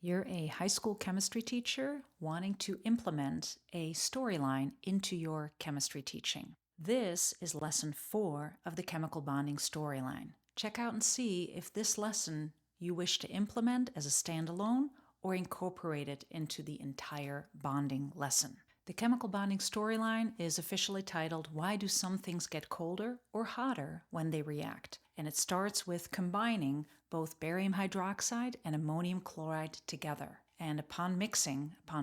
You're a high school chemistry teacher wanting to implement a storyline into your chemistry teaching. This is lesson 4 of the chemical bonding storyline. Check out and see if this lesson you wish to implement as a standalone or incorporate it into the entire bonding lesson. The chemical bonding storyline is officially titled, Why Do Some Things Get Colder or Hotter When They React? And it starts with combining both barium hydroxide and ammonium chloride together. And upon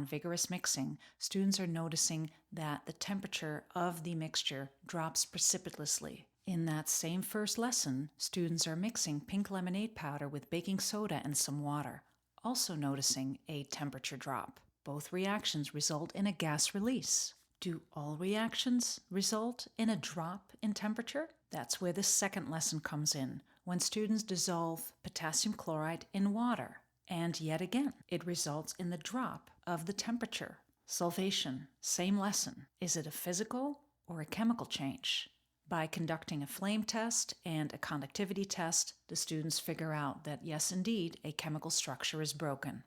vigorous mixing, students are noticing that the temperature of the mixture drops precipitously. In that same first lesson, students are mixing pink lemonade powder with baking soda and some water, also noticing a temperature drop. Both reactions result in a gas release. Do all reactions result in a drop in temperature? That's where the second lesson comes in, when students dissolve potassium chloride in water. And yet again, it results in the drop of the temperature. Solvation, same lesson. Is it a physical or a chemical change? By conducting a flame test and a conductivity test, the students figure out that yes, indeed, a chemical structure is broken.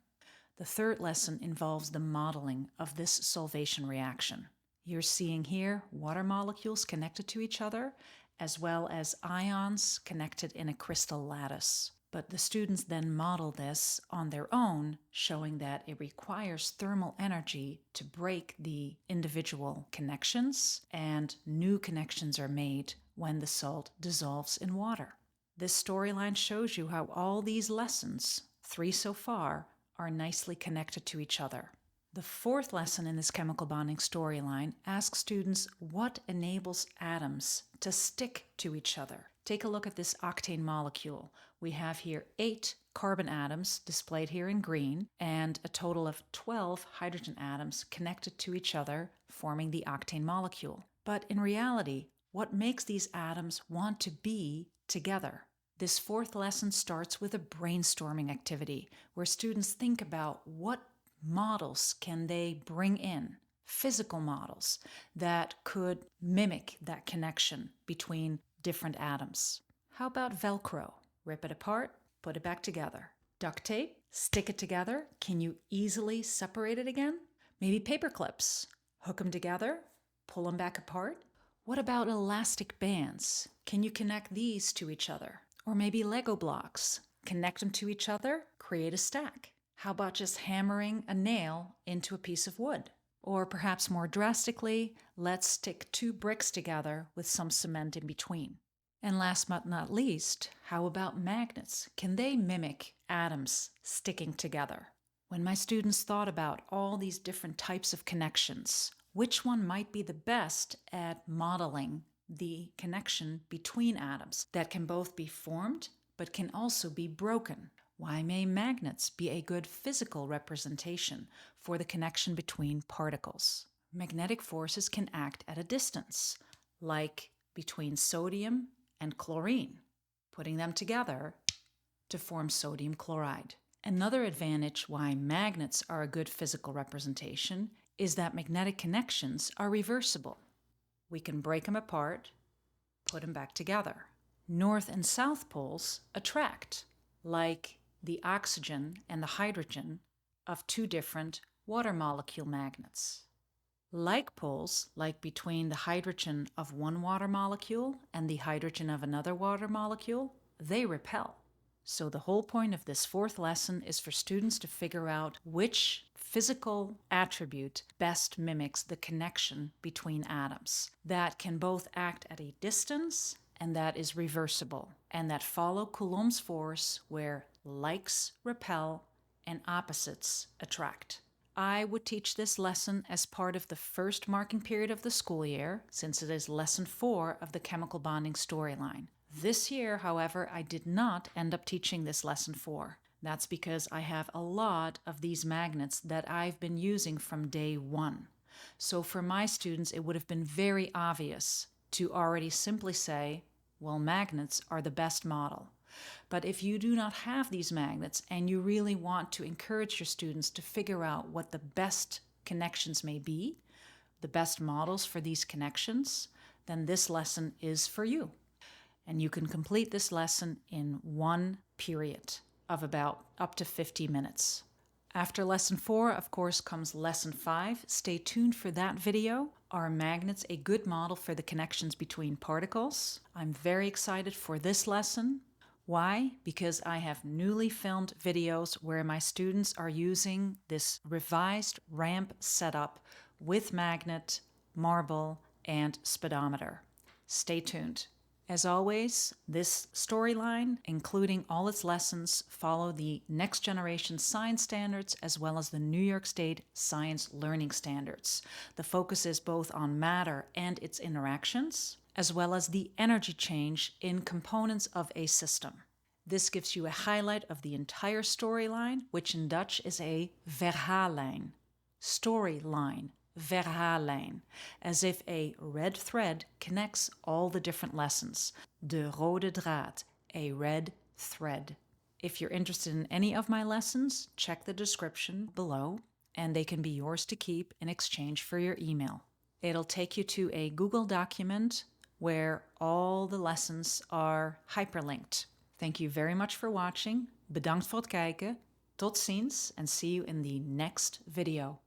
The third lesson involves the modeling of this solvation reaction. You're seeing here water molecules connected to each other, as well as ions connected in a crystal lattice. But the students then model this on their own, showing that it requires thermal energy to break the individual connections, and new connections are made when the salt dissolves in water. This storyline shows you how all these lessons, 3 so far, are nicely connected to each other. The fourth lesson in this chemical bonding storyline asks students what enables atoms to stick to each other. Take a look at this octane molecule. We have here 8 carbon atoms displayed here in green and a total of 12 hydrogen atoms connected to each other, forming the octane molecule. But in reality, what makes these atoms want to be together? This fourth lesson starts with a brainstorming activity where students think about what models can they bring in, physical models that could mimic that connection between different atoms. How about Velcro? Rip it apart, put it back together. Duct tape, stick it together. Can you easily separate it again? Maybe paper clips. Hook them together, pull them back apart. What about elastic bands? Can you connect these to each other? Or maybe Lego blocks. Connect them to each other, create a stack. How about just hammering a nail into a piece of wood? Or perhaps more drastically, let's stick 2 bricks together with some cement in between. And last but not least, how about magnets? Can they mimic atoms sticking together? When my students thought about all these different types of connections, which one might be the best at modeling the connection between atoms that can both be formed but can also be broken? Why may magnets be a good physical representation for the connection between particles? Magnetic forces can act at a distance, like between sodium and chlorine, putting them together to form sodium chloride. Another advantage why magnets are a good physical representation is that magnetic connections are reversible. We can break them apart, put them back together. North and south poles attract, like the oxygen and the hydrogen of 2 different water molecule magnets. Like poles, like between the hydrogen of one water molecule and the hydrogen of another water molecule, they repel. So the whole point of this fourth lesson is for students to figure out which physical attribute best mimics the connection between atoms that can both act at a distance and that is reversible, and that follow Coulomb's force where likes repel and opposites attract. I would teach this lesson as part of the first marking period of the school year, since it is lesson 4 of the chemical bonding storyline. This year, however, I did not end up teaching this lesson 4. That's because I have a lot of these magnets that I've been using from day 1. So for my students, it would have been very obvious to already simply say, well, magnets are the best model. But if you do not have these magnets and you really want to encourage your students to figure out what the best connections may be, the best models for these connections, then this lesson is for you. And you can complete this lesson in 1 period of about up to 50 minutes. After lesson 4, of course, comes lesson 5. Stay tuned for that video. Are magnets a good model for the connections between particles? I'm very excited for this lesson. Why? Because I have newly filmed videos where my students are using this revised ramp setup with magnet, marble, and speedometer. Stay tuned. As always, this storyline, including all its lessons, follow the Next Generation Science Standards as well as the New York State Science Learning Standards. The focus is both on matter and its interactions, as well as the energy change in components of a system. This gives you a highlight of the entire storyline, which in Dutch is a verhaallijn. Storyline. Verhaallijn, as if a red thread connects all the different lessons. De rode draad, a red thread. If you're interested in any of my lessons, check the description below, and they can be yours to keep in exchange for your email. It'll take you to a Google document where all the lessons are hyperlinked. Thank you very much for watching. Bedankt voor het kijken. Tot ziens, and see you in the next video.